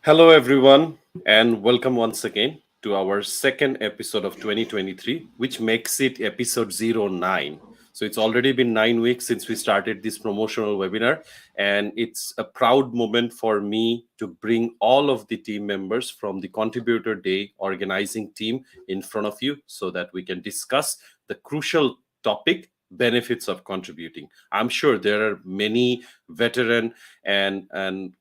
Hello, everyone, and welcome once again to our second episode of 2023, which makes it episode 09. So it's already been 9 weeks since we started this promotional webinar, and it's a proud moment for me to bring all of the team members from the Contributor Day organizing team in front of you so that we can discuss the crucial topic benefits of contributing. I'm sure there are many veteran and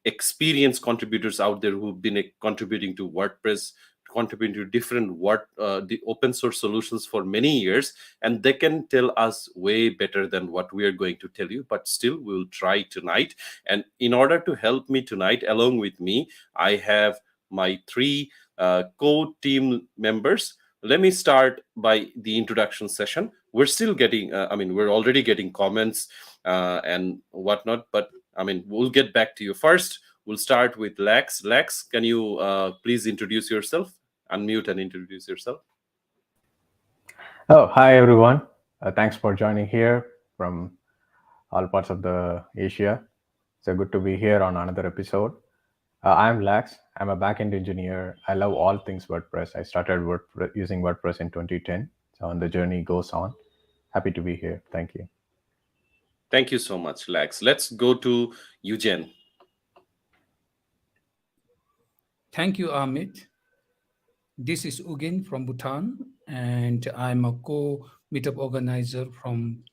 experienced contributors out there who've been contributing to WordPress, contributing to different the open source solutions for many years, and they can tell us way better than what we are going to tell you. But still, we'll try tonight. And in order to help me tonight, along with me, I have my three co-team members. Let me start by the introduction session. We're still getting, we're already getting comments and whatnot, but we'll get back to you. First, we'll start with Lex. Lex, can you please introduce yourself? Unmute and introduce yourself. Oh, hi, everyone. Thanks for joining here from all parts of the Asia. So good to be here on another episode. I'm Lex. I'm a backend engineer. I love all things WordPress. I started using WordPress in 2010. So the journey goes on. Happy to be here. Thank you. Thank you so much, Lex. Let's go to Eugen. Thank you, Amit. This is Ugen from Bhutan, and I'm a co-meetup organizer from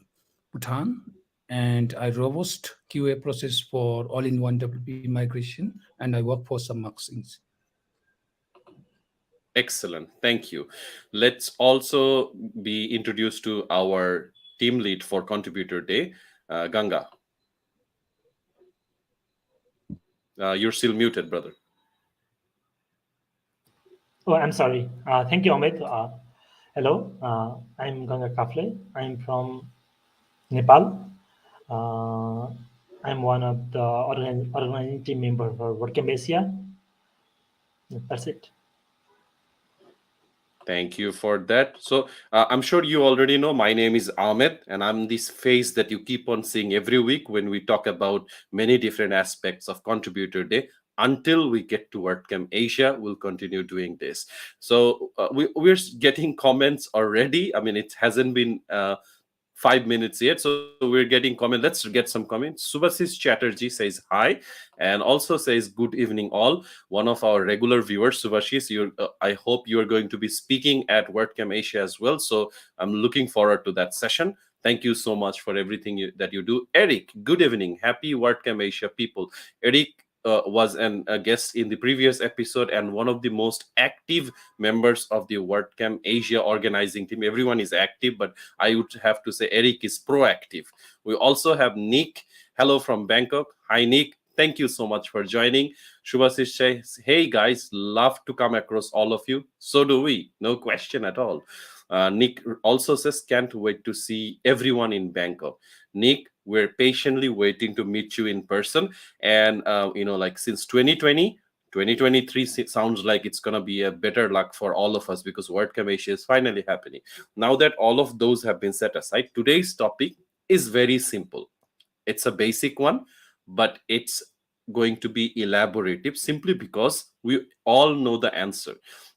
Bhutan, and I robust QA process for all-in-one WP migration, and I work for some Maxings. Excellent. Thank you. Let's also be introduced to our team lead for Contributor Day, Ganga. You're still muted, brother. Oh, I'm sorry. Thank you, Amit. Hello, I'm Ganga Kafle. I'm from Nepal. I'm one of the organizing team member for WordCamp Asia. That's it. Thank you for that. So I'm sure you already know my name is Ahmed, and I'm this face that you keep on seeing every week when we talk about many different aspects of Contributor Day. Until we get to WordCamp Asia, we'll continue doing this. So we're getting comments already. I mean, it hasn't been 5 minutes yet, so we're getting comment. Let's get some comments. Subhasis Chatterjee says hi and also says good evening all. One of our regular viewers, Subhasis, I hope you are going to be speaking at WordCamp Asia as well, so I'm looking forward to that session. Thank you so much for everything that you do. Eric, good evening. Happy WordCamp Asia people. Eric was a guest in the previous episode and one of the most active members of the WordCamp Asia organizing team. Everyone is active, but I would have to say Eric is proactive. We also have Nick. Hello from Bangkok. Hi, Nick. Thank you so much for joining. Shubhasish says, hey guys, love to come across all of you. So do we. No question at all. Nick also says, can't wait to see everyone in Bangkok. Nick, we're patiently waiting to meet you in person. And, since 2020, 2023 sounds like it's going to be a better luck for all of us because WordCamp Asia is finally happening. Now that all of those have been set aside, today's topic is very simple. It's a basic one, but it's going to be elaborative simply because we all know the answer.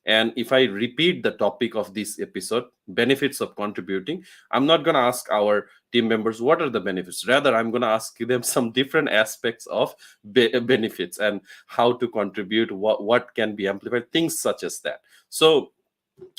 And if I repeat the topic of this episode, benefits of contributing, I'm not going to ask our team members what are the benefits. Rather, I'm going to ask them some different aspects of benefits and how to contribute, what can be amplified, things such as that. So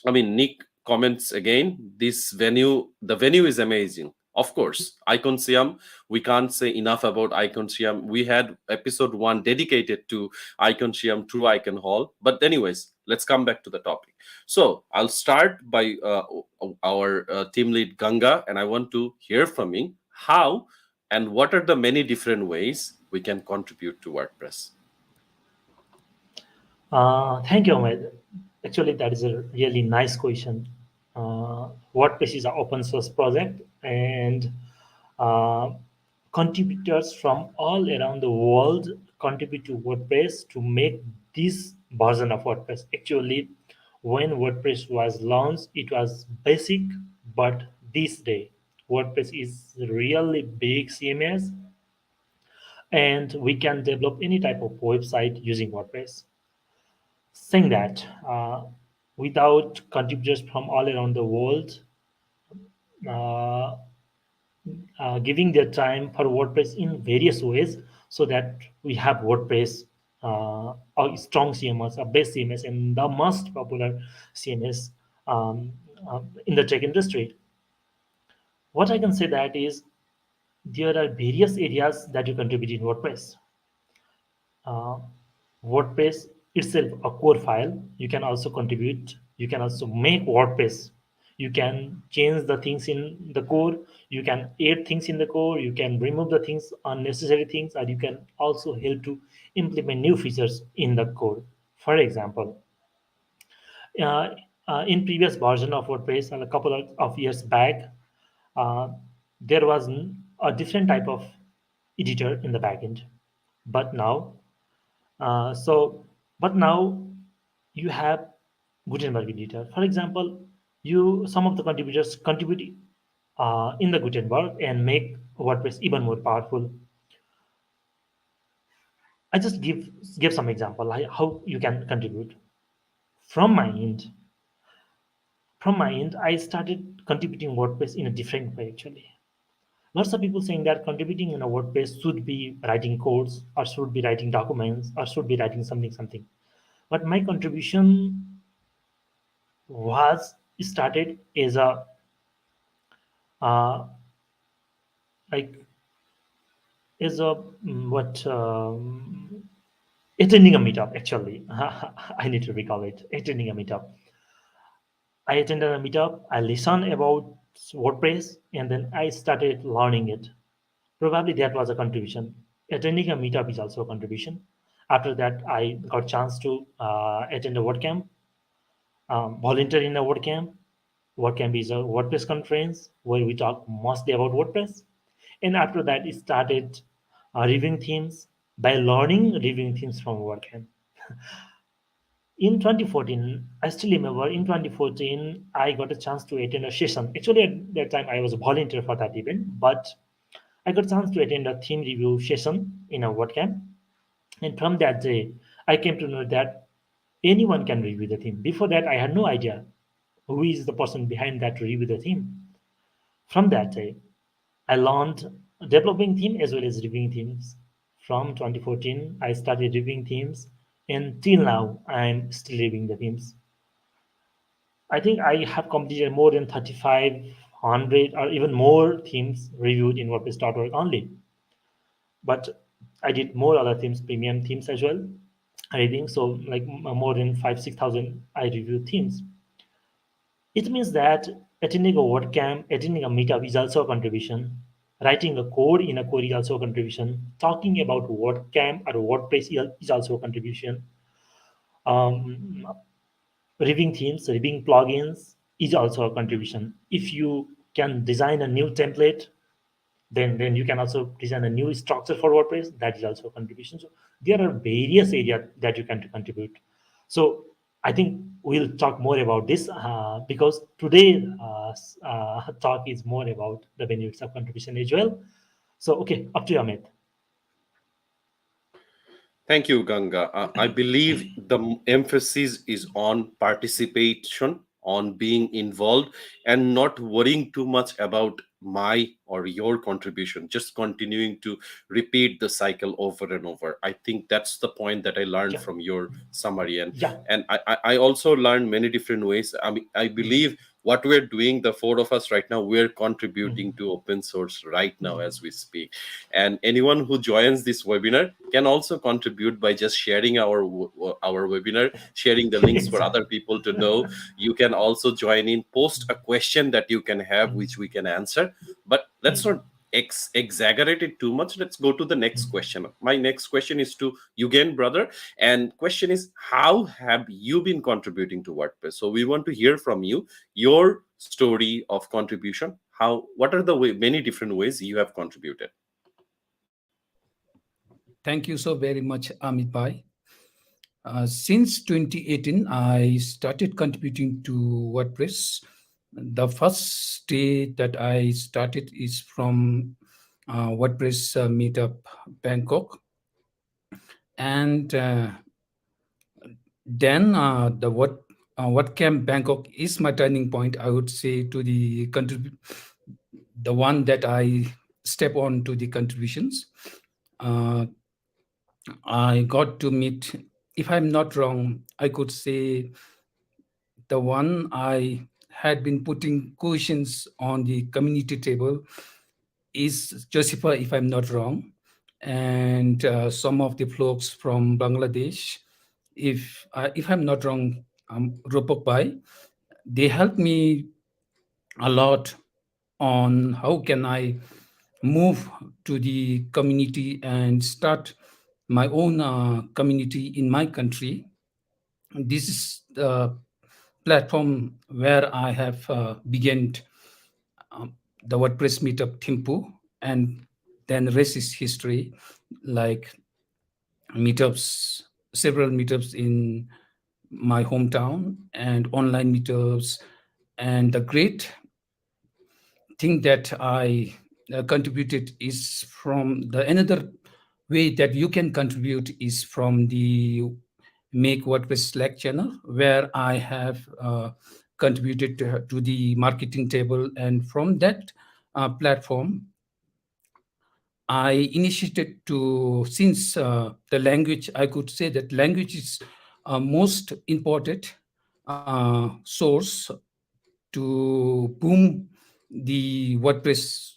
I mean, Nick comments again, the venue is amazing. Of course, Iconsium, we can't say enough about Iconsium. We had episode 1 dedicated to Iconsium through Icon Hall. But anyways, let's come back to the topic. So I'll start by our team lead Ganga, and I want to hear from him how and what are the many different ways we can contribute to WordPress. Thank you, Ahmed. Actually, that is a really nice question. WordPress is an open source project, and uh, contributors from all around the world contribute to WordPress to make this version of WordPress. Actually, when WordPress was launched, it was basic, but this day, WordPress is really big CMS, and we can develop any type of website using WordPress. Saying that, without contributors from all around the world uh, giving their time for WordPress in various ways, so that we have WordPress, a strong CMS, a best CMS, and the most popular CMS in the tech industry. What I can say that is there are various areas that you contribute in WordPress. uh, WordPress itself, a core file, you can also contribute. You can also make WordPress. You can change the things in the core. You can add things in the core. You can remove the things, unnecessary things, or you can also help to implement new features in the core. For example, uh, in previous version of WordPress, a couple of years back, uh, there was a different type of editor in the backend. But now but now you have Gutenberg editor. For example, you some of the contributors contribute in the Gutenberg and make WordPress even more powerful. I just give some example like how you can contribute. From my end, I started contributing WordPress in a different way actually. Lots of people saying that contributing in a WordPress should be writing codes or should be writing documents or should be writing something. But my contribution was started as a uh, like as a what attending a meetup actually. I need to recall it. Attending a meetup. I attended a meetup. I listened about WordPress and then I started learning it. Probably that was a contribution. Attending a meetup is also a contribution. After that, I got chance to attend a WordCamp, volunteer in a WordCamp. WordCamp is a WordPress conference where we talk mostly about WordPress. And after that, it started reviewing themes by learning reviewing themes from WordCamp. In 2014, I still remember in 2014, I got a chance to attend a session. Actually, at that time, I was a volunteer for that event, but I got a chance to attend a theme review session in a WordCamp. And from that day, I came to know that anyone can review the theme. Before that, I had no idea who is the person behind that to review the theme. From that day, I learned developing theme as well as reviewing themes. From 2014, I started reviewing themes, and till now, I'm still reviewing the themes. I think I have completed more than 3,500 or even more themes reviewed in WordPress.org only. But I did more other themes, premium themes as well. I think so, like more than 6,000 I reviewed themes. It means that attending a WordCamp, attending a meetup is also a contribution. Writing a code in a code is also a contribution. Talking about WordCamp or WordPress is also a contribution. Um, Reviewing themes, reviewing plugins is also a contribution. If you can design a new template, then you can also design a new structure for WordPress. That is also a contribution. So there are various areas that you can contribute. So I think we'll talk more about this because today talk is more about the benefits of contribution as well. So okay, up to you, Amit. Thank you, Ganga. I believe the emphasis is on participation, on being involved, and not worrying too much about my or your contribution, just continuing to repeat the cycle over and over. I think that's the point that I learned Yeah, from your summary. And yeah. I also learned many different ways. I mean, I believe what we're doing, the four of us right now, we're contributing Mhm. to open source right now as we speak. And anyone who joins this webinar can also contribute by just sharing our webinar, sharing the links for other Exactly. people to know. You can also join in, post a question that you can have, which we can answer. But let's not exaggerate it too much. Let's go to the next question. My next question is to Yugen, brother, and question is, how have you been contributing to WordPress? So we want to hear from you your story of contribution. How, what are the many different ways you have contributed? Thank you so very much, Amit Bhai. Since 2018, I started contributing to WordPress. The first day that I started is from WordPress Meetup Bangkok, and then WordCamp Bangkok is my turning point. I would say to the one that I step on to the contributions. Uh, I got to meet, if I'm not wrong, I could say the one I had been putting questions on the community table is Josepha, if I'm not wrong, and some of the folks from Bangladesh, if I'm not wrong, Rupak Bhai, they helped me a lot on how can I move to the community and start my own community in my country. This is the platform where I have begun um, the WordPress meetup Thimpu, and then rest is history, like meetups, several meetups in my hometown and online meetups. And the great thing that I contributed is from the another way that you can contribute is from the Make WordPress Slack channel, where I have contributed to the marketing table. And from that platform, I initiated to, since the language, I could say that language is most important source to boom the WordPress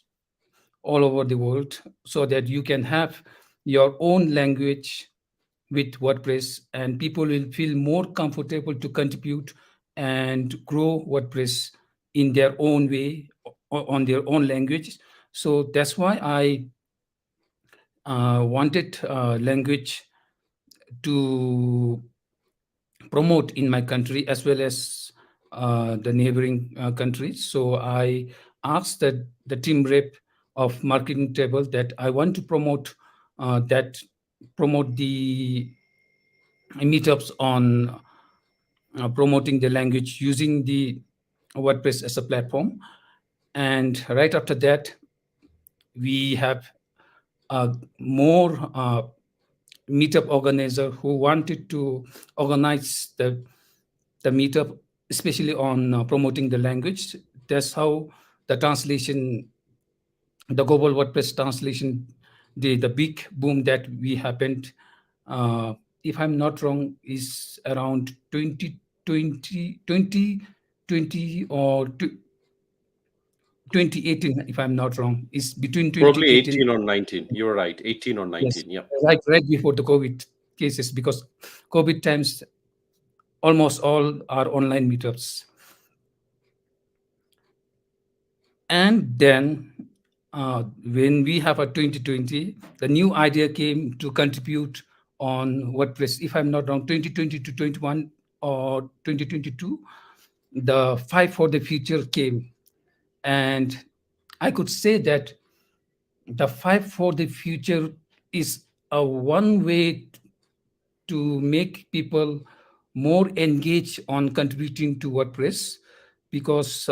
all over the world, so that you can have your own language with WordPress, and people will feel more comfortable to contribute and grow WordPress in their own way, on their own language. So that's why I wanted language to promote in my country as well as the neighboring countries. So I asked the team rep of marketing table that I want to promote the meetups on promoting the language using the WordPress as a platform. And right after that, we have more meetup organizer who wanted to organize the meetup, especially on promoting the language. That's how the translation, the global WordPress translation, the big boom that we happened, uh, if I'm not wrong, is around 2020 or 2018, if I'm not wrong, is between Probably 2018. 18 or 19. You're right. 18 or Yes, 19. Yep. right before the COVID cases, because COVID times almost all are online meetups. And then when we have a 2020, the new idea came to contribute on WordPress. If I'm not wrong, 2020 to 21 or 2022, the Five for the Future came. And I could say that the Five for the Future is a one way to make people more engaged on contributing to WordPress, because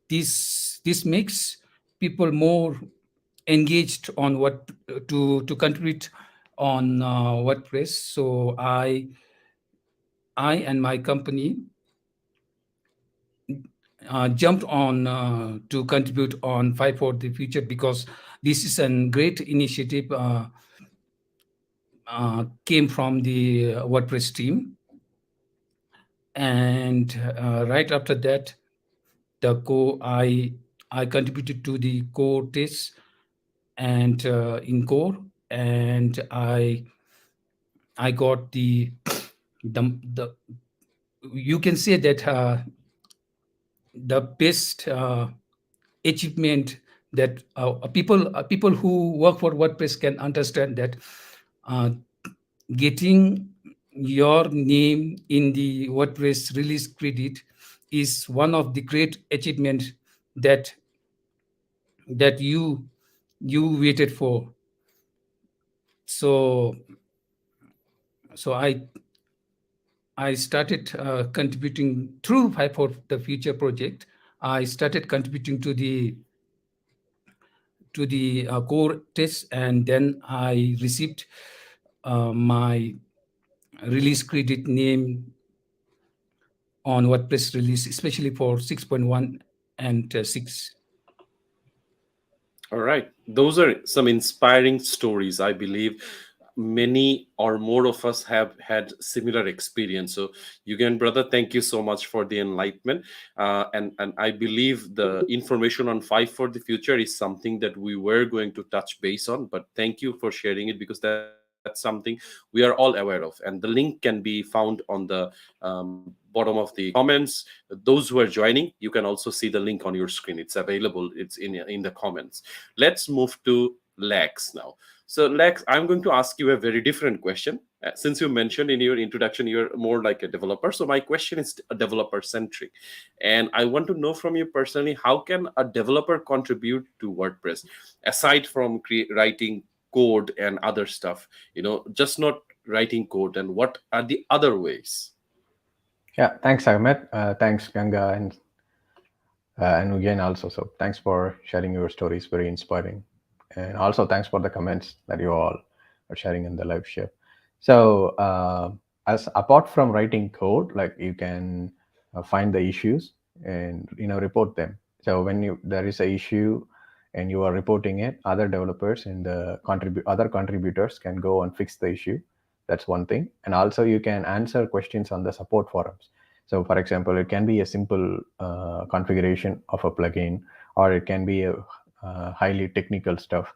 this makes people more engaged on what to contribute on WordPress. So I and my company jumped on to contribute on Five for the Future, because this is a great initiative came from the WordPress team. And right after that, the core I contributed to the core test and in core, and I got the you can say that the best achievement that people who work for WordPress can understand, that uh, getting your name in the WordPress release credit is one of the great achievements that that you waited for. So so I started contributing through Five for the Future project. I started contributing to the core test, and then I received my release credit name on WordPress release, especially for 6.1 and 6. All right. Those are some inspiring stories. I believe many or more of us have had similar experience. So, Yugen brother, thank you so much for the enlightenment. And I believe the information on Five for the Future is something that we were going to touch base on. But thank you for sharing it, because that's something we are all aware of. And the link can be found on the bottom of the comments. Those who are joining, you can also see the link on your screen. It's available. It's in the comments. Let's move to Lex now. So, Lex, I'm going to ask you a very different question. Since you mentioned in your introduction you're more like a developer, so my question is developer centric, and I want to know from you personally, how can a developer contribute to WordPress aside from writing code and other stuff? Just not writing code, and what are the other ways? Yeah, thanks, Ahmed. Thanks, Ganga, and again also. So thanks for sharing your stories, very inspiring. And also thanks for the comments that you all are sharing in the live share. So as apart from writing code, like you can find the issues and report them. So when there is a issue and you are reporting it, other developers and the other contributors can go and fix the issue. That's one thing. And also you can answer questions on the support forums. So for example, it can be a simple configuration of a plugin, or it can be a highly technical stuff.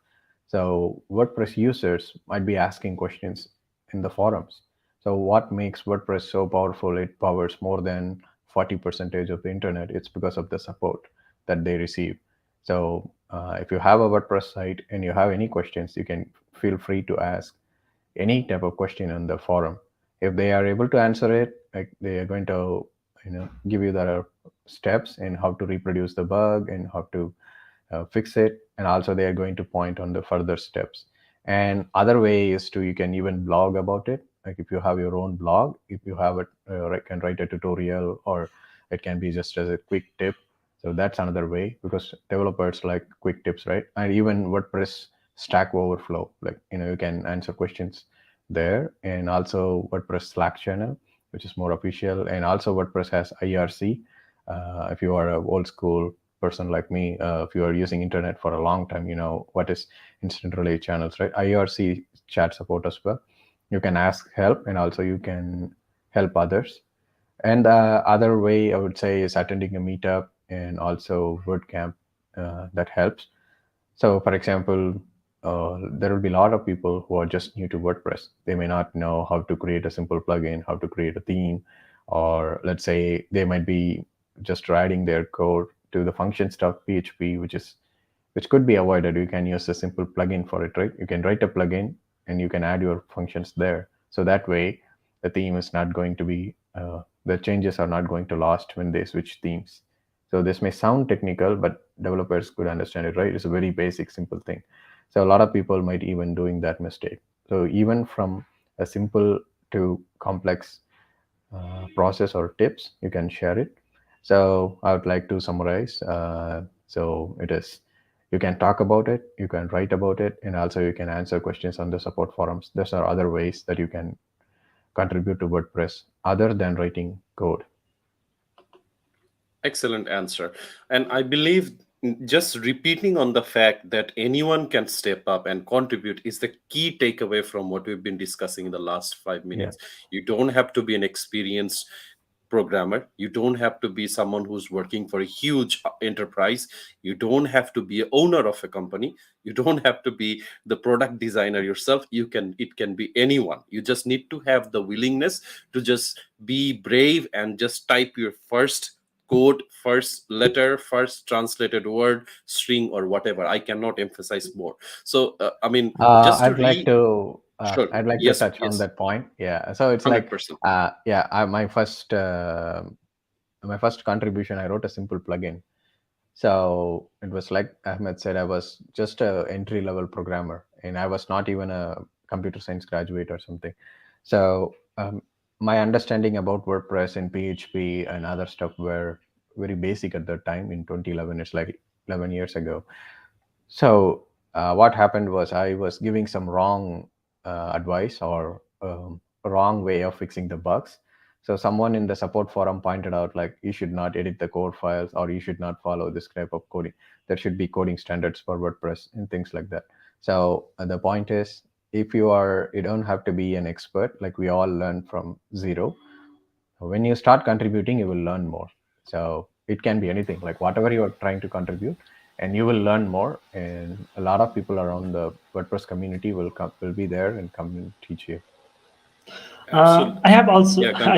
So WordPress users might be asking questions in the forums. So what makes WordPress so powerful? It powers more than 40% of the internet. It's because of the support that they receive. So if you have a WordPress site and you have any questions, you can feel free to ask any type of question on the forum. If they are able to answer it, like they are going to give you the steps in how to reproduce the bug and how to fix it, and also they are going to point on the further steps. And other way is to, you can even blog about it. Like if you have your own blog, if you have it, can write a tutorial, or it can be just as a quick tip. So that's another way, because developers like quick tips, right? And even WordPress Stack Overflow, like you can answer questions there. And also WordPress Slack channel, which is more official. And also WordPress has IRC. If you are an old school person like me, if you are using internet for a long time, you know what is instant relay channels, right? IRC chat support as well. You can ask help, and also you can help others. And the other way I would say is attending a meetup, and also WordCamp. That helps. So for example, there will be a lot of people who are just new to WordPress. They may not know how to create a simple plugin, how to create a theme, or let's say they might be just writing their code to the function.php, which could be avoided. You can use a simple plugin for it, right? You can write a plugin and you can add your functions there. So that way, the theme is not going to be the changes are not going to last when they switch themes. So this may sound technical, but developers could understand it, right? It's a very basic, simple thing. So a lot of people might even doing that mistake. So even from a simple to complex process or tips, you can share it. So I would like to summarize. So it is, You can talk about it, you can write about it, and also you can answer questions on the support forums. Those are other ways that you can contribute to WordPress other than writing code. Excellent answer. And I believe just repeating on the fact that anyone can step up and contribute is the key takeaway from what we've been discussing in the last five Yeah. minutes. You don't have to be an experienced programmer. You don't have to be someone who's working for a huge enterprise. You don't have to be a owner of a company. You don't have to be the product designer yourself. It can be anyone. You just need to have the willingness to just be brave and just type your first code, first letter, first translated word, string, or whatever. I cannot emphasize more. So I mean, just to I'd like to sure, I'd like to yes, touch on yes, that point. Yeah. So it's like 100%. yeah, my first contribution, I wrote a simple plugin. So it was like Ahmed said, I was just a entry level programmer, and I was not even a computer science graduate or something. So my understanding about WordPress and PHP and other stuff were very basic at that time in 2011. It's like 11 years ago. So what happened was I was giving some wrong advice or wrong way of fixing the bugs. So someone in the support forum pointed out like you should not edit the code files or you should not follow this type of coding. There should be coding standards for WordPress and things like that. So the point is, if you don't have to be an expert. Like we all learn from zero. When you start contributing, you will learn more. So it can be anything, like whatever you are trying to contribute, and you will learn more. And a lot of people around the WordPress community will be there and come and teach you. Absolutely. I have also, Yeah, Kanka.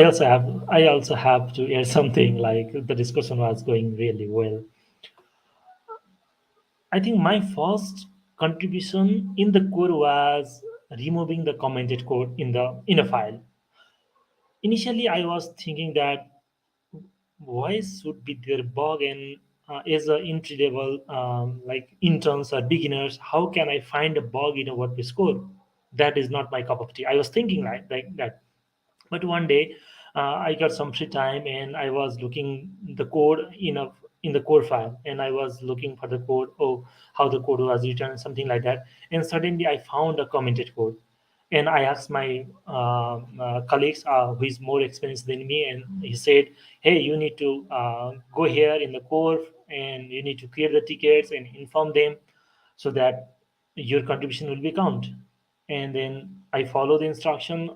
I also have to add something. Like the discussion was going really well. I think my first contribution in the code was removing the commented code in a file. Initially, I was thinking that why should be there bug, and as a entry level like interns or beginners, how can I find a bug in a WordPress code? That is not my cup of tea. I was thinking like that. But one day, I got some free time and I was looking the code in the code file, and I was looking for the code, oh, how the code was written, something like that. And suddenly I found a commented code, and I asked my colleagues who is more experienced than me, and he said, hey, you need to go here in the core and you need to clear the tickets and inform them so that your contribution will be count. And then I follow the instruction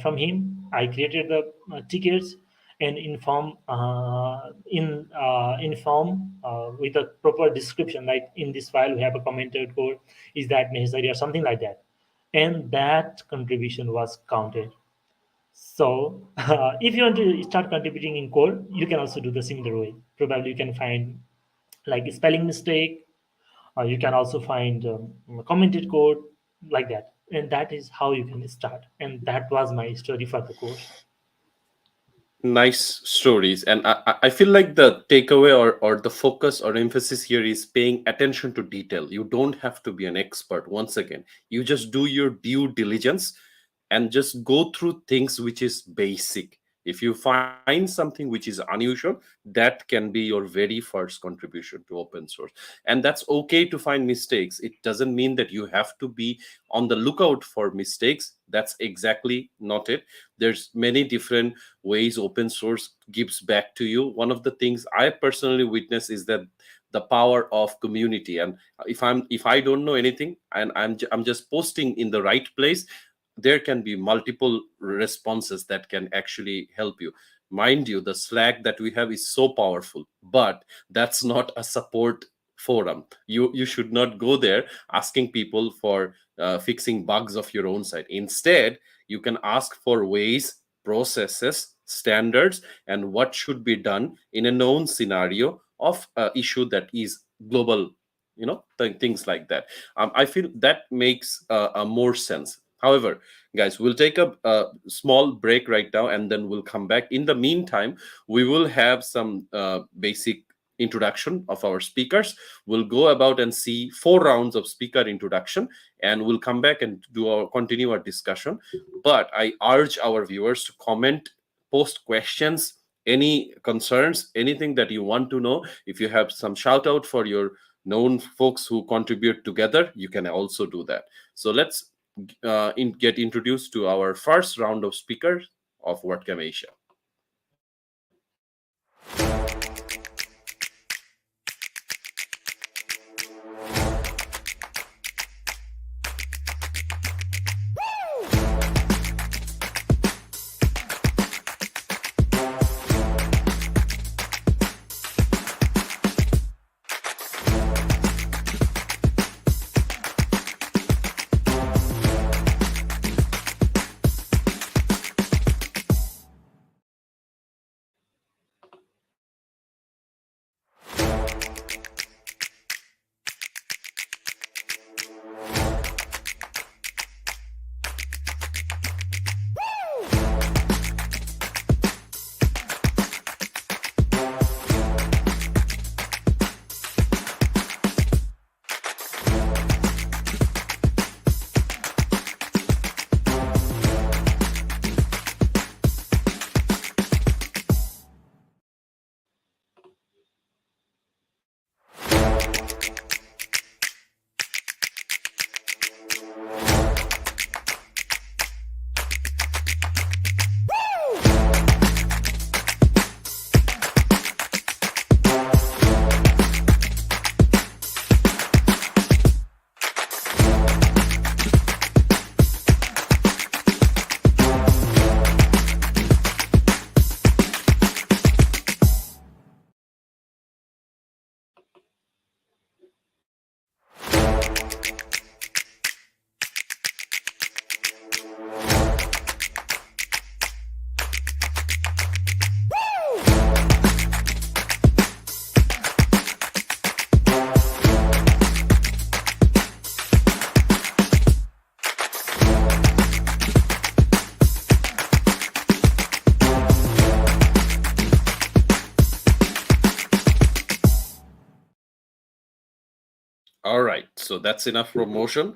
from him. I created the tickets and inform with a proper description, like in this file we have a commented code, is that necessary or something like that, and that contribution was counted. So if you want to start contributing in code, you can also do the similar way. Probably you can find like a spelling mistake, you can also find commented code like that, and that is how you can start. And that was my story for the course. Nice stories. And I feel like the takeaway or the focus or emphasis here is paying attention to detail. You don't have to be an expert. Once again, you just do your due diligence and just go through things which is basic. If you find something which is unusual, that can be your very first contribution to open source. And that's okay to find mistakes. It doesn't mean that you have to be on the lookout for mistakes. That's exactly not it. There's many different ways open source gives back to you. One of the things I personally witness is that the power of community. And if I don't know anything and I'm just posting in the right place, there can be multiple responses that can actually help you. Mind you, the Slack that we have is so powerful, but that's not a support forum. You should not go there asking people for fixing bugs of your own site. Instead, you can ask for ways, processes, standards, and what should be done in a known scenario of issue that is global, things like that. I feel that makes a more sense. However, guys, we'll take a small break right now and then we'll come back. In the meantime, we will have some basic introduction of our speakers. We'll go about and see 4 rounds of speaker introduction, and we'll come back and continue our discussion. But I urge our viewers to comment, post questions, any concerns, anything that you want to know. If you have some shout out for your known folks who contribute together, you can also do that. So let's get introduced to our first round of speakers of WordCamp Asia. All right, so that's enough promotion.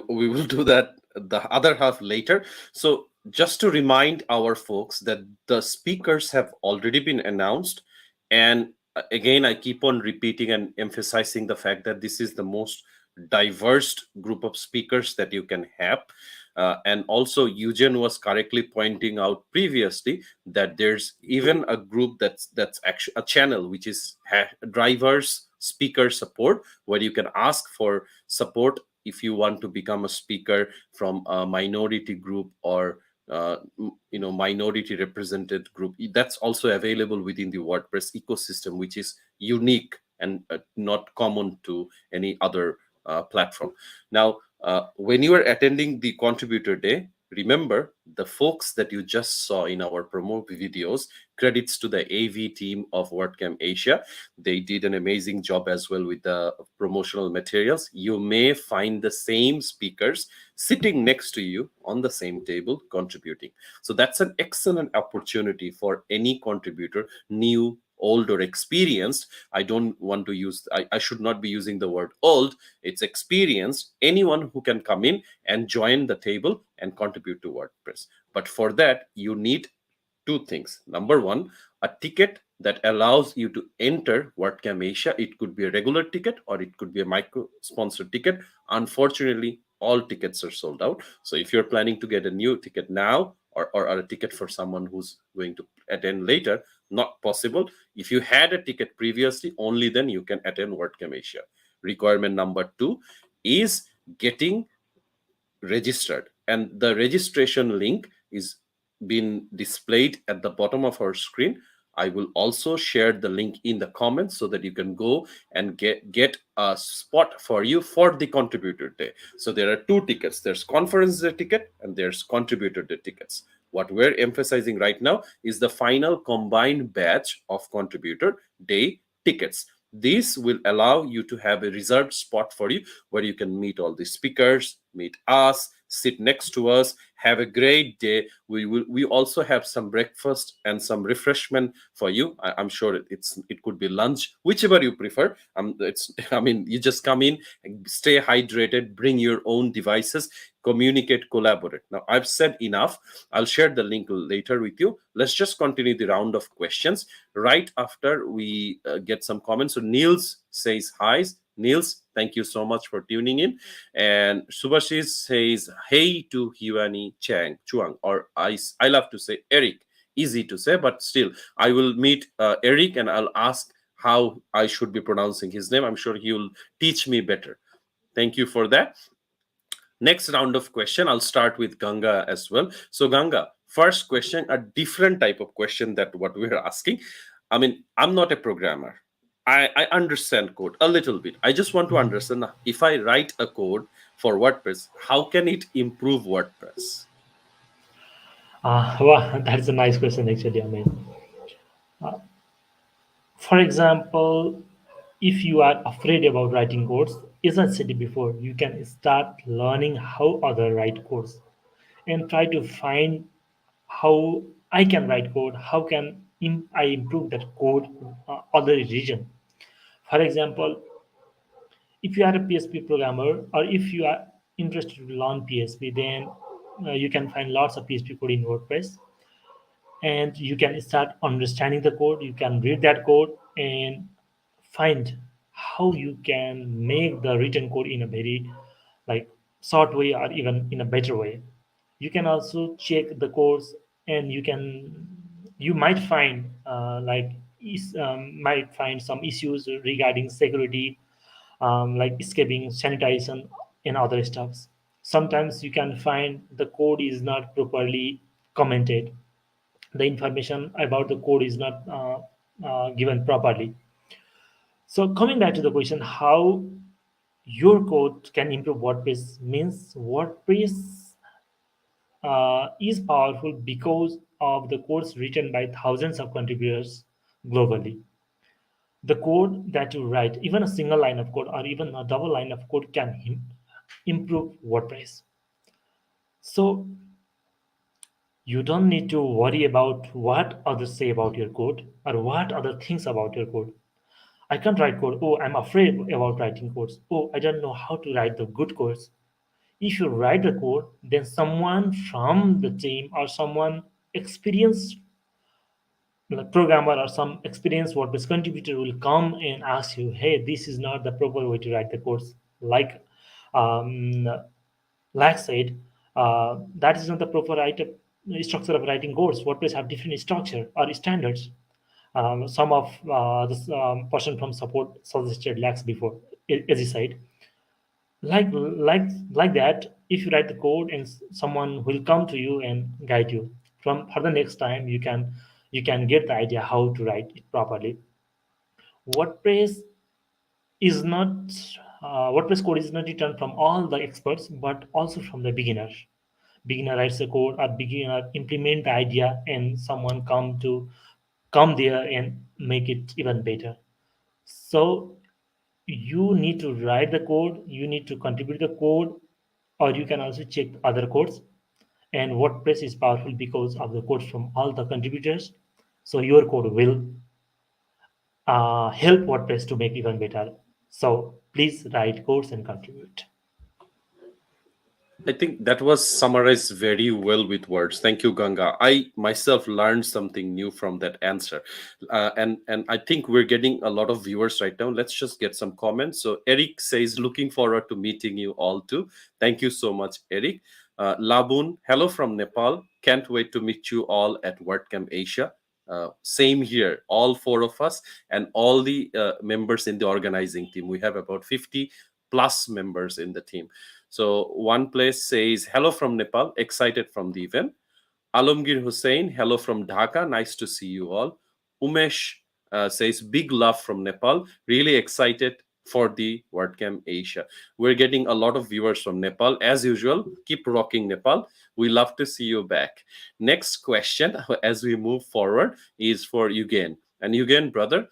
We will do that the other half later. So just to remind our folks that the speakers have already been announced, and again, I keep on repeating and emphasizing the fact that this is the most diverse group of speakers that you can have. And also, Eugene was correctly pointing out previously that there's even a group that's actually a channel which is drivers speaker support, where you can ask for support if you want to become a speaker from a minority group or minority represented group. That's also available within the WordPress ecosystem, which is unique and not common to any other platform. Now, when you are attending the contributor day, remember the folks that you just saw in our promo videos. Credits to the AV team of WordCamp Asia. They did an amazing job as well with the promotional materials. You may find the same speakers sitting next to you on the same table contributing. So that's an excellent opportunity for any contributor, new, old, or experienced. I don't want to use, I should not be using the word old. It's experienced. Anyone who can come in and join the table and contribute to WordPress. But for that, you need two things. Number one, a ticket that allows you to enter WordCamp Asia. It could be a regular ticket or it could be a micro-sponsored ticket. Unfortunately, all tickets are sold out. So if you're planning to get a new ticket now or a ticket for someone who's going to attend later, not possible. If you had a ticket previously, only then you can attend WordCamp Asia. Requirement number two is getting registered, and the registration link is been displayed at the bottom of our screen. I will also share the link in the comments so that you can go and get a spot for you for the contributor day. So there are two tickets. There's conference day ticket and there's contributor day tickets. What we're emphasizing right now is the final combined batch of contributor day tickets. This will allow you to have a reserved spot for you where you can meet all the speakers, meet us, sit next to us, have a great day. We also have some breakfast and some refreshment for you. I'm sure it could be lunch, whichever you prefer. You just come in, stay hydrated, bring your own devices, communicate, collaborate. Now, I've said enough. I'll share the link later with you. Let's just continue the round of questions right after we get some comments. So Niels says hi. Niels, thank you so much for tuning in. And Subhashis says, hey to Huani Chuang, or I love to say Eric. Easy to say, but still, I will meet Eric and I'll ask how I should be pronouncing his name. I'm sure he will teach me better. Thank you for that. Next round of question, I'll start with Ganga as well. So Ganga, first question, a different type of question that what we're asking. I mean, I'm not a programmer. I understand code a little bit. I just want to understand, if I write a code for WordPress, how can it improve WordPress? Well, that's a nice question, actually. I mean, for example, if you are afraid about writing codes, as I said before, you can start learning how other write codes and try to find how I can write code, how can I improve that code other region. For example, if you are a PHP programmer or if you are interested to learn PHP, then you can find lots of PHP code in WordPress and you can start understanding the code. You can read that code and find how you can make the written code in a very like short way or even in a better way. You can also check the codes and you might find might find some issues regarding security, like escaping sanitization and other stuffs. Sometimes you can find the code is not properly commented, the information about the code is not given properly. So coming back to the question, how your code can improve WordPress means WordPress is powerful because of the codes written by thousands of contributors globally. The code that you write, even a single line of code or even a double line of code, can improve WordPress. So you don't need to worry about what others say about your code or what other things about your code. I can't write code. Oh, I'm afraid about writing codes. Oh, I don't know how to write the good codes. If you write the code, then someone from the team or someone experienced like programmer or some experienced WordPress contributor will come and ask you, hey, this is not the proper way to write the codes. Um, like said, that is not the proper structure of writing codes. WordPress have different structure or standards. Some of this person from support suggested lax before, as he said. Like that, if you write the code and someone will come to you and guide you from for the next time, you can get the idea how to write it properly. WordPress is not WordPress code is not written from all the experts, but also from the beginners. Beginner writes the code, or beginner implement the idea, and someone come there and make it even better. So you need to write the code, you need to contribute the code, or you can also check other codes. And WordPress is powerful because of the codes from all the contributors. So your code will help WordPress to make even better. So please write codes and contribute. I think that was summarized very well with words. Thank you, Ganga. I myself learned something new from that answer, and I think we're getting a lot of viewers right now. Let's just get some comments. So Eric says, "Looking forward to meeting you all too." Thank you so much, Eric. Labun, hello from Nepal. Can't wait to meet you all at WordCamp Asia. Same here, all four of us and all the members in the organizing team. We have about 50 plus members in the team. So one place says, hello from Nepal, excited from the event. Alamgir Hussain, hello from Dhaka, nice to see you all. Umesh says, big love from Nepal, really excited for the WordCamp Asia. We're getting a lot of viewers from Nepal. As usual, keep rocking Nepal. We love to see you back. Next question, as we move forward, is for Eugen. And Eugen, brother,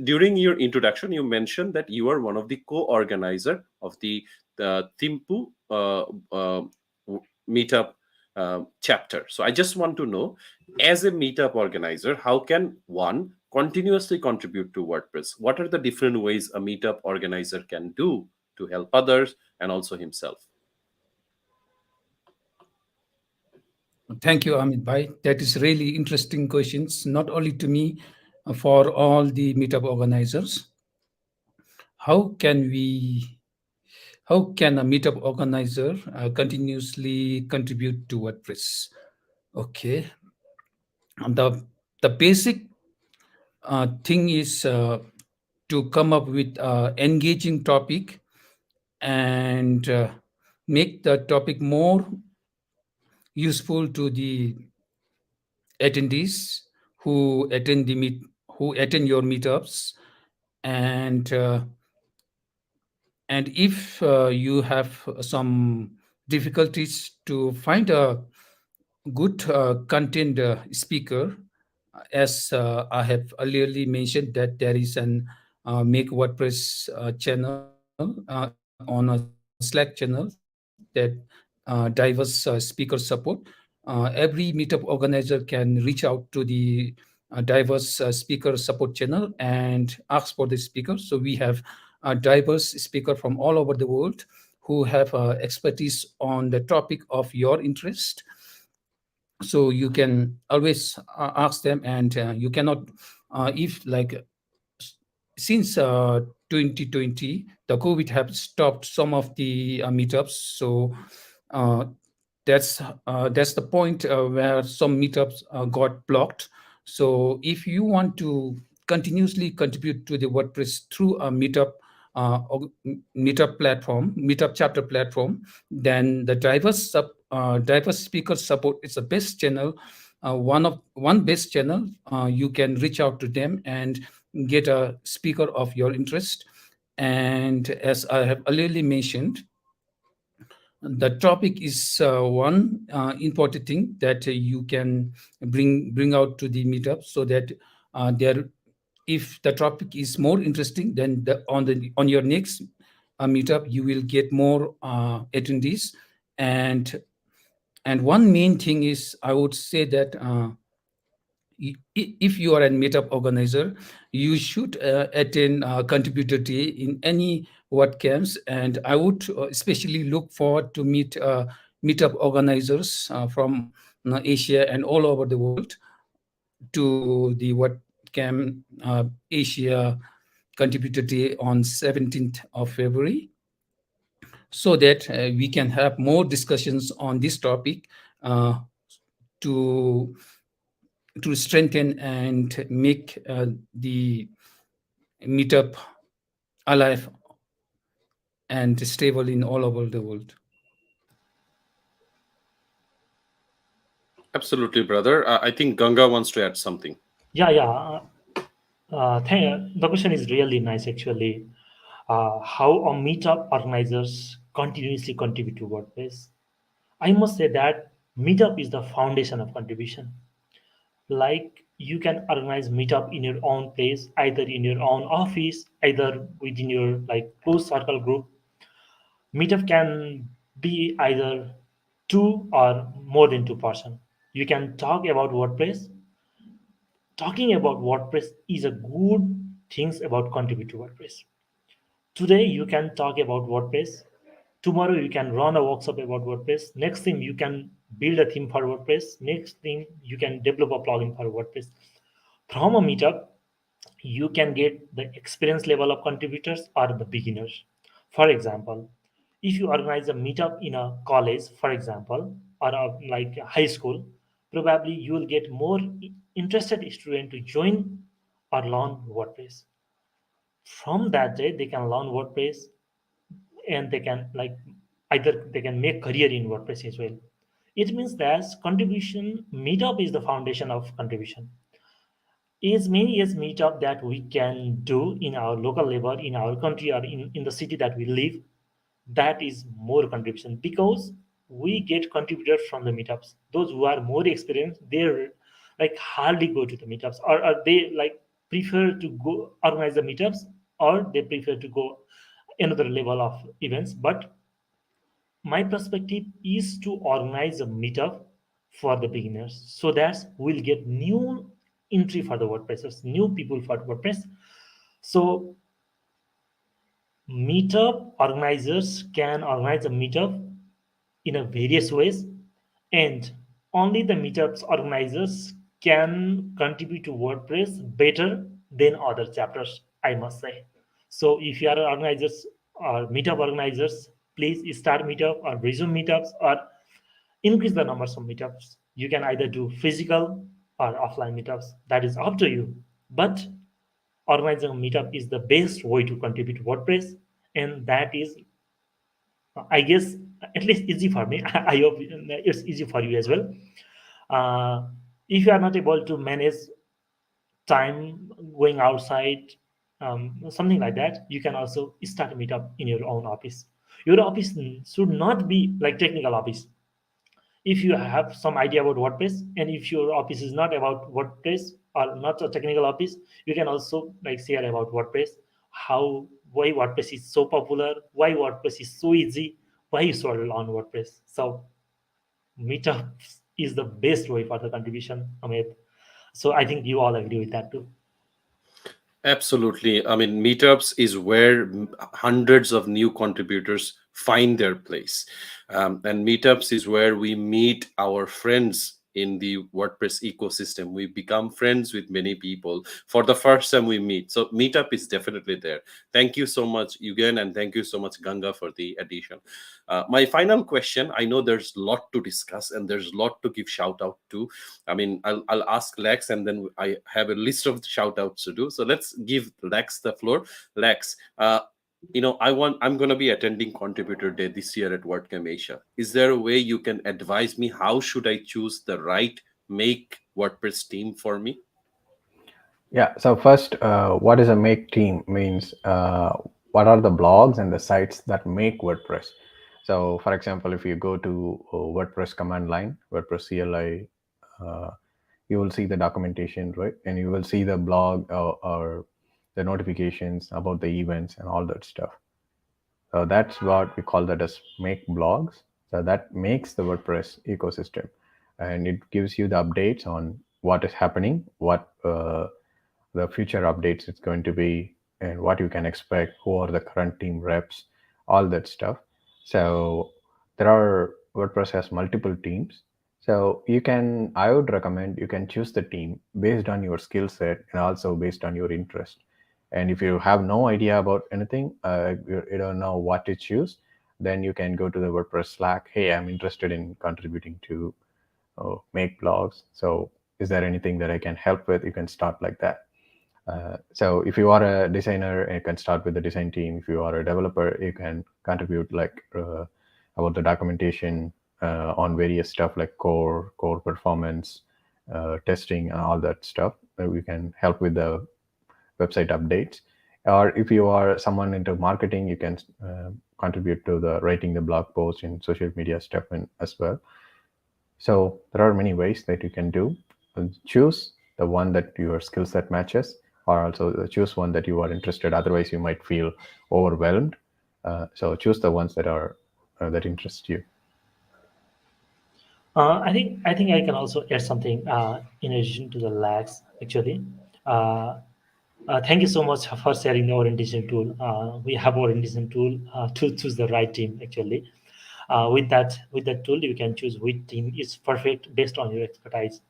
during your introduction, you mentioned that you are one of the co-organizer of the Thimpu meetup chapter. So I just want to know, as a meetup organizer, how can one continuously contribute to WordPress? What are the different ways a meetup organizer can do to help others and also himself? Thank you, Amit Bhai. That is really interesting questions, not only to me, for all the meetup organizers. how can we how can a meetup organizer continuously contribute to WordPress? Okay, the the basic thing is to come up with engaging topic and make the topic more useful to the attendees who attend the meet who attend your meetups, and if you have some difficulties to find a good content speaker, as I have earlier mentioned that there is an make WordPress channel on a Slack channel that diverse speaker support. Every meetup organizer can reach out to the diverse speaker support channel and ask for the speaker. So we have a diverse speaker from all over the world who have expertise on the topic of your interest. So you can always ask them, and you cannot if like since 2020 the COVID have stopped some of the meetups. So uh, that's the point where some meetups got blocked. So if you want to continuously contribute to the WordPress through a meetup platform, meetup chapter platform, then the diverse speaker support is the best channel. One best channel. You can reach out to them and get a speaker of your interest. And as I have earlier mentioned, the topic is one important thing that you can bring out to the meetup, so that there, if the topic is more interesting, then on your next meetup you will get more attendees. and and one main thing is, I would say that if you are a meetup organizer, you should attend contributor day in any WordCamps. And I would especially look forward to meet meetup organizers from Asia and all over the world to the WordCamp Asia contributor day on 17th of February, so that we can have more discussions on this topic uh, to strengthen and make the meetup alive and stable in all over the world. Absolutely, brother. I think Ganga wants to add something. Yeah. The question is really nice actually. How a meetup organizers continuously contribute to WordPress. I must say that meetup is the foundation of contribution. Like you can organize meetup in your own place, either in your own office, either within your like close circle group. Meetup can be either two or more than two-person. You can talk about WordPress. Talking about WordPress is a good things about contribute to WordPress. Today you can talk about WordPress. Tomorrow you can run a workshop about WordPress. Next thing you can build a theme for WordPress. Next thing you can develop a plugin for WordPress. From a meetup, you can get the experience level of contributors or the beginners. For example, if you organize a meetup in a college, for example, or like a high school, probably you will get more interested student to join or learn WordPress. From that day, they can learn WordPress, and they can like either they can make career in WordPress as well. It means that contribution meetup is the foundation of contribution. As many as meetup that we can do in our local level, in our country, or in the city that we live, that is more contribution, because we get contributors from the meetups. Those who are more experienced, they're like hardly go to the meetups, or they like prefer to go organize the meetups, or they prefer to go another level of events. But my perspective is to organize a meetup for the beginners, so that we'll get new entry for the WordPressers, new people for WordPress. So meetup organizers can organize a meetup in a various ways, and only the meetups organizers can contribute to WordPress better than other chapters, I must say. So if you are organizers or meetup organizers, please start meetup or resume meetups or increase the numbers of meetups. You can either do physical or offline meetups. That is up to you. But organizing a meetup is the best way to contribute to WordPress, and that is, I guess, at least easy for me. I hope it's easy for you as well. Uh, if you are not able to manage time going outside, something like that, you can also start a meetup in your own office. Your office should not be like technical office. If you have some idea about WordPress, and if your office is not about WordPress or not a technical office, you can also like share about WordPress, how why WordPress is so popular, why WordPress is so easy, why you should learn WordPress. So meetups is the best way for the contribution, Amit. So I think you all agree with that too. Absolutely. I mean, meetups is where hundreds of new contributors find their place. And meetups is where we meet our friends in the WordPress ecosystem. We become friends with many people for the first time we meet. So, meetup is definitely there. Thank you so much, Eugen, and thank you so much, Ganga, for the addition. My final question, I know there's a lot to discuss and there's a lot to give shout out to. I mean, I'll ask Lex, and then I have a list of shout outs to do. So let's give Lex the floor. Lex, I'm going to be attending Contributor Day this year at WordCamp Asia. Is there a way you can advise me? How should I choose the right make WordPress team for me? Yeah. So first, what is a make team means? What are the blogs and the sites that make WordPress? So, for example, if you go to WordPress command line, WordPress CLI, you will see the documentation, right? And you will see the blog or the notifications about the events and all that stuff. So that's what we call that as make blogs. So that makes the WordPress ecosystem, and it gives you the updates on what is happening, what the future updates it's going to be, and what you can expect, who are the current team reps, all that stuff. So there are WordPress has multiple teams. So I would recommend you can choose the team based on your skill set and also based on your interest. And if you have no idea about anything, you don't know what to choose, then you can go to the WordPress Slack. Hey, I'm interested in contributing to make blogs. So is there anything that I can help with? You can start like that. So if you are a designer, you can start with the design team. If you are a developer, you can contribute like about the documentation on various stuff like core performance, testing, and all that stuff. We can help with the website updates. Or if you are someone into marketing, you can contribute to the writing the blog post and social media stuff as well. So there are many ways that you can do. Choose the one that your skill set matches, or also choose one that you are interested. Otherwise, you might feel overwhelmed. So choose the ones that are that interest you. I think I can also add something in addition to the lags actually. Uh, Thank you so much for sharing the orientation tool. We have orientation tool to choose the right team actually. With that tool, you can choose which team is perfect based on your expertise.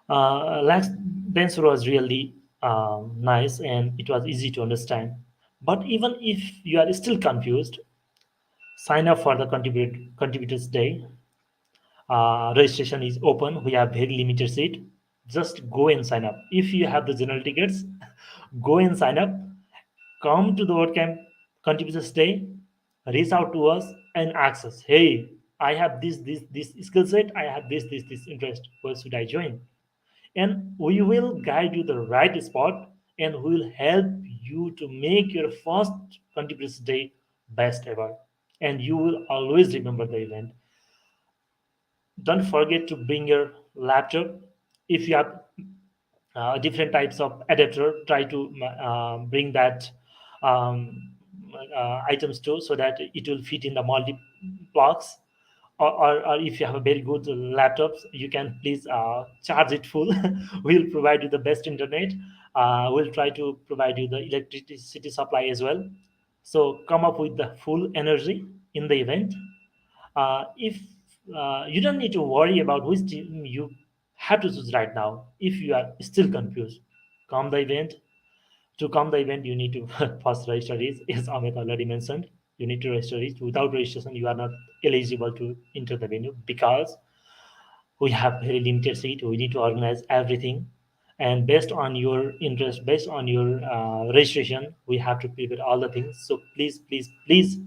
Last Dance was really nice and it was easy to understand. But even if you are still confused, sign up for the contributors day. Registration is open. We have very limited seat. Just go and sign up. If you have the general tickets, go and sign up. Come to the WordCamp Contributors Day. Reach out to us and ask us, hey, I have this skill set. I have this interest. Where should I join? And we will guide you the right spot, and we will help you to make your first Contributors Day best ever. And you will always remember the event. Don't forget to bring your laptop. If you have different types of adapter, try to bring that um, items too, so that it will fit in the multi blocks. Or if you have a very good laptops, you can please charge it full. We'll provide you the best internet. We'll try to provide you the electricity supply as well. So come up with the full energy in the event. If You don't need to worry about which team you have to choose right now. If you are still confused, come the event, To come the event, you need to first register it. As Amit already mentioned, you need to register it. Without registration, you are not eligible to enter the venue because we have very limited seat. We need to organize everything, and based on your interest, based on your registration, we have to prepare all the things. So please, please, please,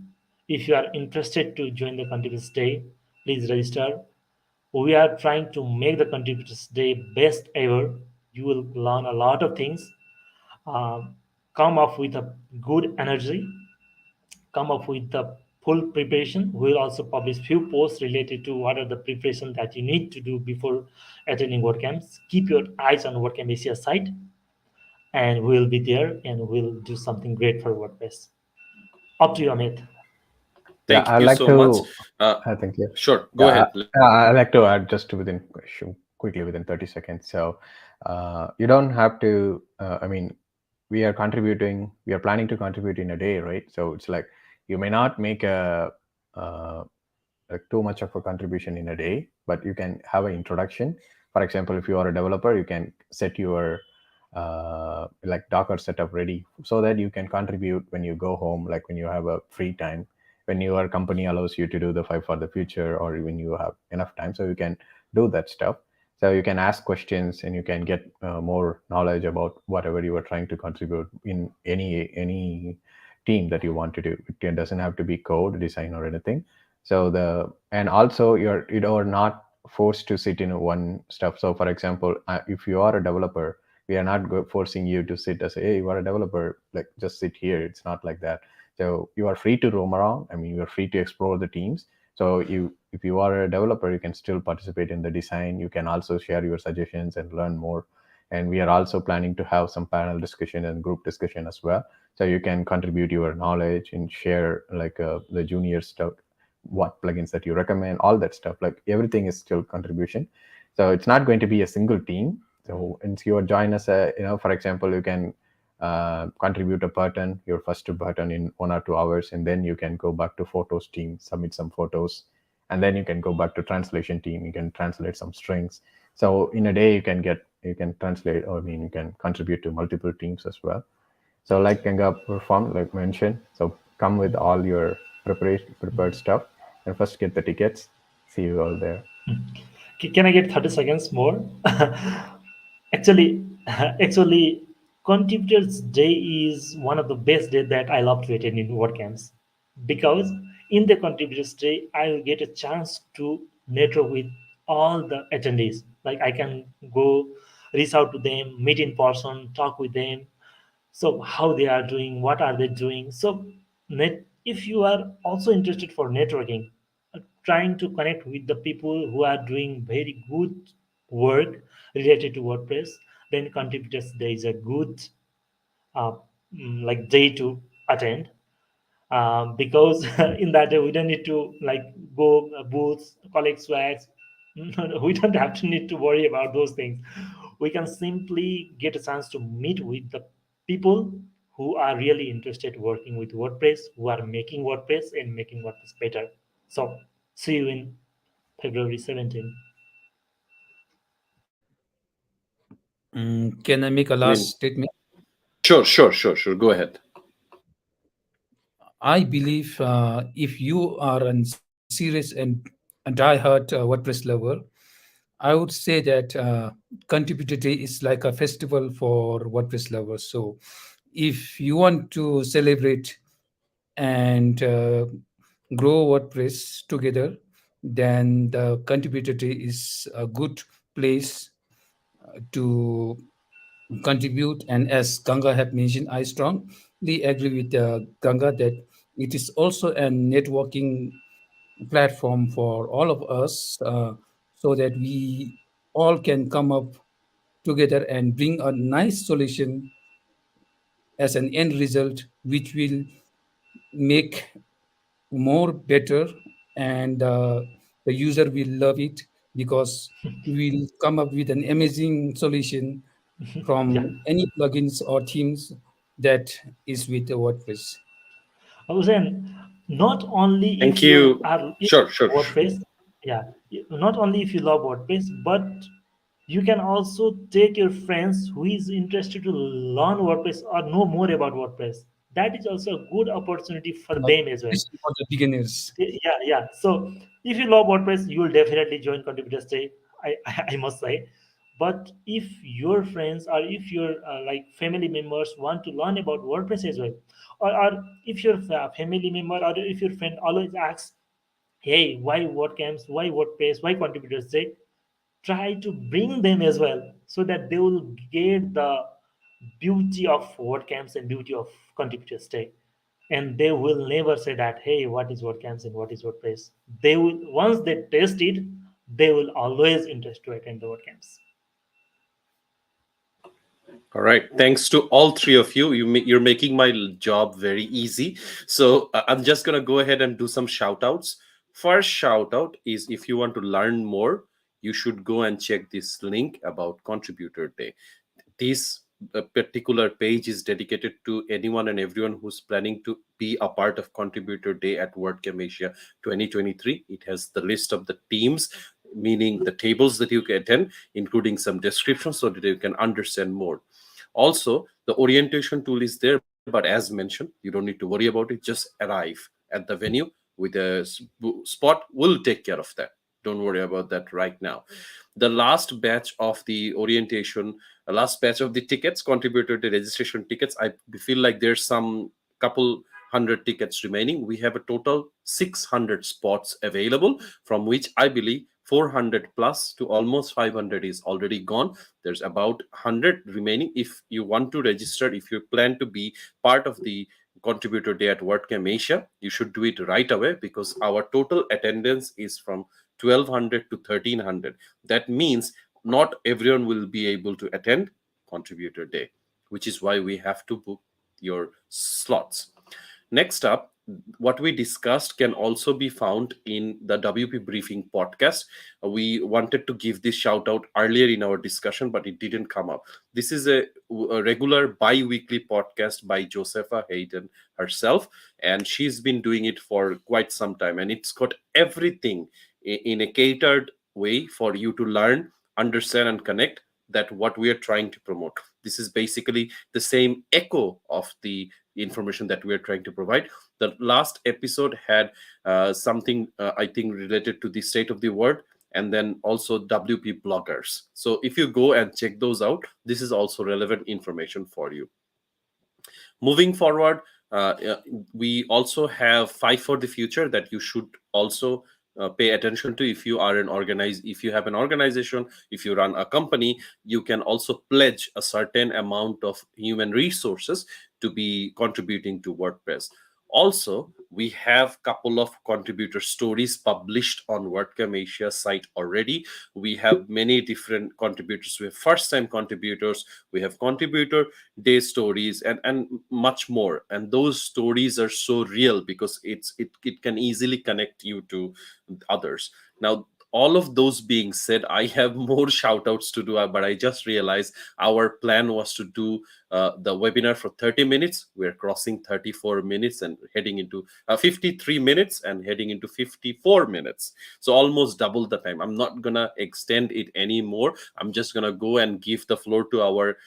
if you are interested to join the Contributors Day, please register. We are trying to make the Contributors Day best ever. You will learn a lot of things. Um, Come up with a good energy, come up with the full preparation. We'll also publish few posts related to what are the preparation that you need to do before attending WordCamps. Keep your eyes on WordCamp Asia site, and we'll be there and we'll do something great for WordPress. Up to you, Amit. Yeah, Thank I you like so much. to. I think yeah. Sure, go Yeah, ahead. I like to add just quickly within 30 seconds. So you don't have to. I mean, we are contributing. We are planning to contribute in a day, right? So it's like you may not make a like too much of a contribution in a day, but you can have an introduction. For example, if you are a developer, you can set your like Docker setup ready so that you can contribute when you go home, like when you have a free time, when your company allows you to do the five for the future, or when you have enough time, so you can do that stuff. So you can ask questions and you can get more knowledge about whatever you are trying to contribute in any team that you want to do. It doesn't have to be code design or anything. So and also you're not forced to sit in one stuff. So for example, if you are a developer, we are not forcing you to sit as hey, you are a developer, like just sit here. It's not like that. So you are free to roam around. I mean, you are free to explore the teams. So if you are a developer, you can still participate in the design. You can also share your suggestions and learn more. And we are also planning to have some panel discussion and group discussion as well. So you can contribute your knowledge and share like the junior stuff, what plugins that you recommend, all that stuff. Like everything is still contribution. So it's not going to be a single team. So if you join as a, for example, you can contribute a button, your first button in 1 or 2 hours, and then you can go back to photos team, submit some photos, and then you can go back to translation team. You can translate some strings. So in a day, you can translate, or I mean, you can contribute to multiple teams as well. So like Ganga performed, like mentioned, so come with all your prepared stuff, and first get the tickets. See you all there. Can I get 30 seconds more? Actually, Contributors Day is one of the best days that I love to attend in WordCamps because in the Contributors Day, I will get a chance to network with all the attendees. Like I can go reach out to them, meet in person, talk with them, so how they are doing, what are they doing. So if you are also interested for networking, trying to connect with the people who are doing very good work related to WordPress, then Contributors Day is a good uh, like day to attend, because in that day we don't need to like go booths, collect swags. We don't have to need to worry about those things. We can simply get a chance to meet with the people who are really interested working with WordPress, who are making WordPress and making WordPress better. So see you in February 17. Can I make a I mean, last statement? sure. Go ahead. I believe if you are a serious and a die-hard WordPress lover, I would say that Contributor Day is like a festival for WordPress lovers. So if you want to celebrate and grow WordPress together, then the Contributor Day is a good place to contribute. And as Ganga had mentioned, I strongly agree with Ganga that it is also a networking platform for all of us, so that we all can come up together and bring a nice solution as an end result, which will make more better, and the user will love it because we'll come up with an amazing solution Yeah. from any plugins or themes that is with the WordPress. I was saying, not only Thank if you you. are if Sure. WordPress, yeah, not only if you love WordPress, but You can also take your friends who is interested to learn WordPress or know more about WordPress. That is also a good opportunity for them as well. Especially for the beginners. Yeah. So if you love WordPress, you will definitely join Contributors Day. I must say. But if your friends or if your like family members want to learn about WordPress as well, or if your family member or if your friend always asks, "Hey, why WordCamps? Why WordPress? Why Contributors Day?" Try to bring them as well so that they will get the beauty of WordCamps and beauty of Contributors Day, and they will never say that, hey, what is WordCamps and what is WordPress. They will, once they test it, they will always interest to attend the WordCamps. All right. Thanks to all three of you. You're making my job very easy. So I'm just going to go ahead and do some shout outs. First shout out is if you want to learn more, you should go and check this link about Contributor Day. This particular page is dedicated to anyone and everyone who's planning to be a part of Contributor Day at WordCamp Asia 2023. It has the list of the teams, meaning the tables that you can attend, including some descriptions so that you can understand more. Also, the orientation tool is there, but as mentioned, you don't need to worry about it. Just arrive at the venue with a spot. We'll take care of that. Don't worry about that right now. The last batch of the orientation, last batch of the tickets, contributed to registration tickets. I feel like there's some couple hundred tickets remaining. We have a total 600 spots available, from which I believe 400 plus to almost 500 is already gone. There's about 100 remaining. If you want to register, if you plan to be part of the Contributor Day at WordCamp Asia, you should do it right away because our total attendance is from 1200 to 1300. That means not everyone will be able to attend Contributor Day, which is why we have to book your slots. Next up, what we discussed can also be found in the WP Briefing podcast. We wanted to give this shout out earlier in our discussion, but it didn't come up. This is a regular bi weekly podcast by Josepha Hayden herself, and she's been doing it for quite some time. And it's got everything in a catered way for you to learn, understand, and connect that what we are trying to promote. This is basically the same echo of the information that we are trying to provide. The last episode had something I think related to the state of the word, and then also WP bloggers. So if you go and check those out, this is also relevant information for you. Moving forward, we also have Five for the Future that you should also pay attention to. If you are if you have an organization, if you run a company, you can also pledge a certain amount of human resources to be contributing to WordPress. Also, we have couple of contributor stories published on WordCamp Asia site already. We have many different contributors. We have first-time contributors. We have contributor day stories and much more. And those stories are so real because it can easily connect you to others. Now, all of those being said, I have more shout outs to do, but I just realized our plan was to do the webinar for 30 minutes. We're crossing 34 minutes and heading into 53 minutes and heading into 54 minutes. So almost double the time. I'm not going to extend it anymore. I'm just going to go and give the floor to our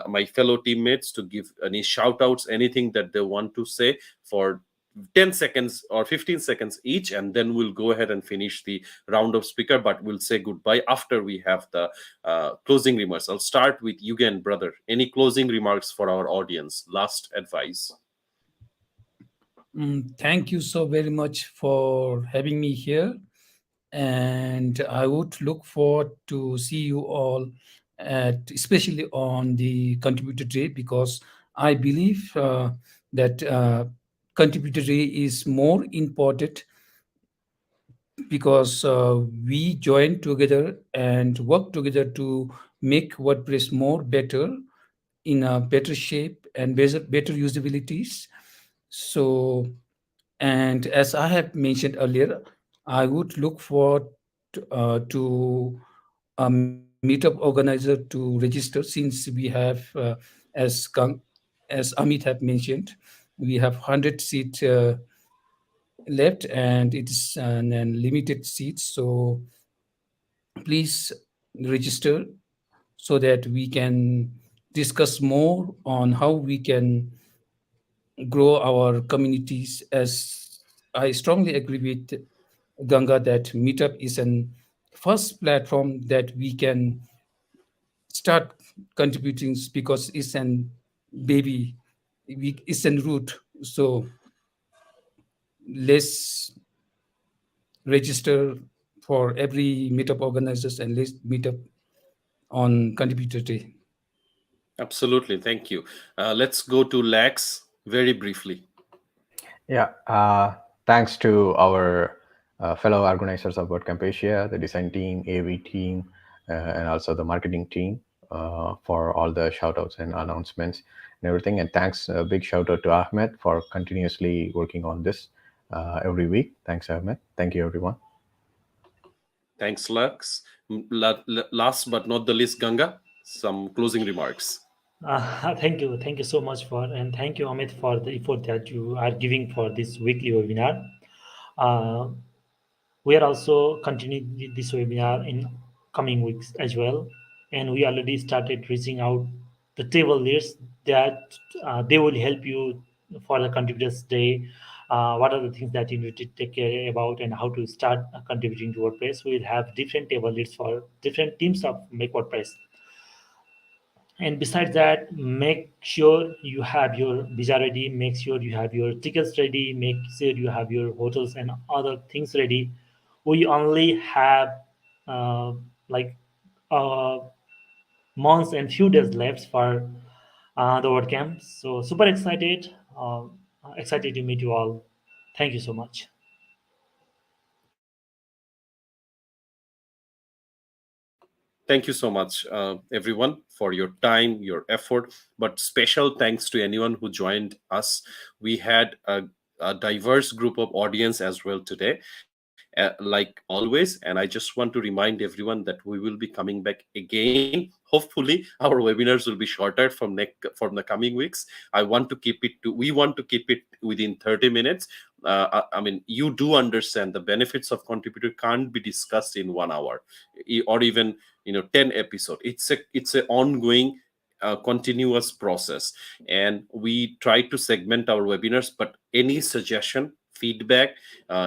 my fellow teammates to give any shout outs, anything that they want to say for 10 seconds or 15 seconds each, and then we'll go ahead and finish the round of speaker, but we'll say goodbye after we have the closing remarks. I'll start with you again, brother. Any closing remarks for our audience? Last advice. Thank you so very much for having me here. And I would look forward to see you all especially on the Contributor Day, because I believe that Contributor Day is more important because we join together and work together to make WordPress more better, in a better shape and better usabilities. So, and as I have mentioned earlier, I would look forward to a meetup organizer to register, since we have, as Amit have mentioned, we have 100 seat left, and it's an limited seats. So please register so that we can discuss more on how we can grow our communities. As I strongly agree with Ganga that Meetup is an first platform that we can start contributing because it's an baby, it's an root. So let's register for every Meetup organizers and let's meet up on Contributor Day. Absolutely. Thank you. Let's go to Lax very briefly. Yeah, thanks to our fellow organizers of WordCamp Asia, the design team, AV team, and also the marketing team for all the shout outs and announcements and everything. And thanks, a big shout out to Ahmed for continuously working on this every week. Thanks, Ahmed. Thank you, everyone. Thanks, Lux. Last but not the least, Ganga, some closing remarks. Thank you so much for, and thank you, Amit, for the effort that you are giving for this weekly webinar. Uh, we are also continuing this webinar in coming weeks as well, and we already started reaching out the table leads that they will help you for the contributors day. What are the things that you need to take care about and how to start contributing to WordPress? We'll have different table leads for different teams of Make WordPress. And besides that, make sure you have your visa ready, make sure you have your tickets ready, make sure you have your hotels and other things ready. We only have uh, like uh, months and few days left for the WordCamp. So super excited to meet you all. Thank you so much. Thank you so much, everyone, for your time, your effort. But special thanks to anyone who joined us. We had a diverse group of audience as well today, like always. And I just want to remind everyone that we will be coming back again. Hopefully, our webinars will be shorter from the coming weeks. We want to keep it within 30 minutes. I mean, you do understand the benefits of contributor can't be discussed in 1 hour or even 10 episode. It's a ongoing continuous process, and we try to segment our webinars. But any suggestion, feedback,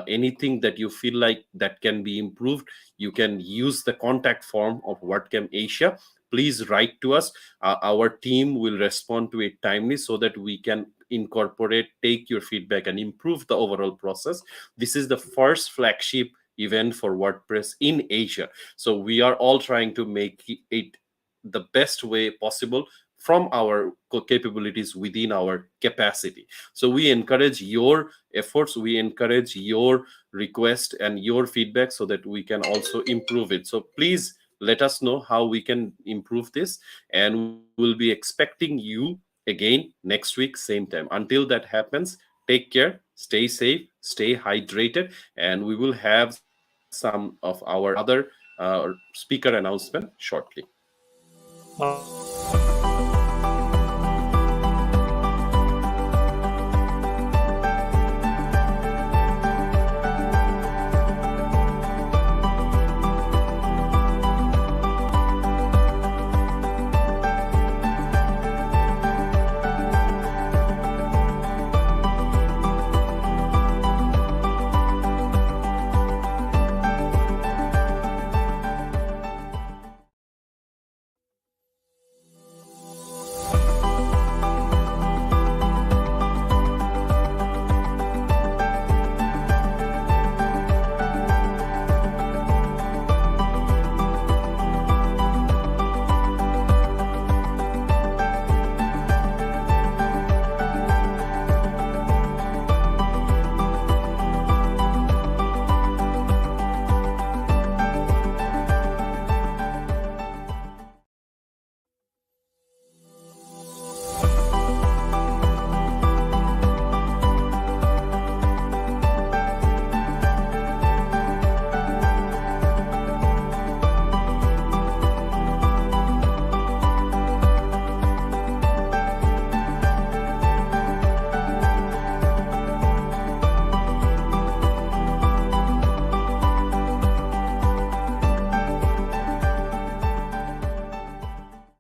anything that you feel like that can be improved, you can use the contact form of WordCamp Asia. Please write to us. Our team will respond to it timely so that we can incorporate, take your feedback, and improve the overall process. This is the first flagship event for WordPress in Asia. So we are all trying to make it the best way possible from our capabilities within our capacity. So we encourage your efforts, we encourage your request and your feedback so that we can also improve it. So please let us know how we can improve this, and we'll be expecting you again next week, same time. Until that happens, take care, stay safe, stay hydrated, and we will have some of our other speaker announcement shortly. Bye bye.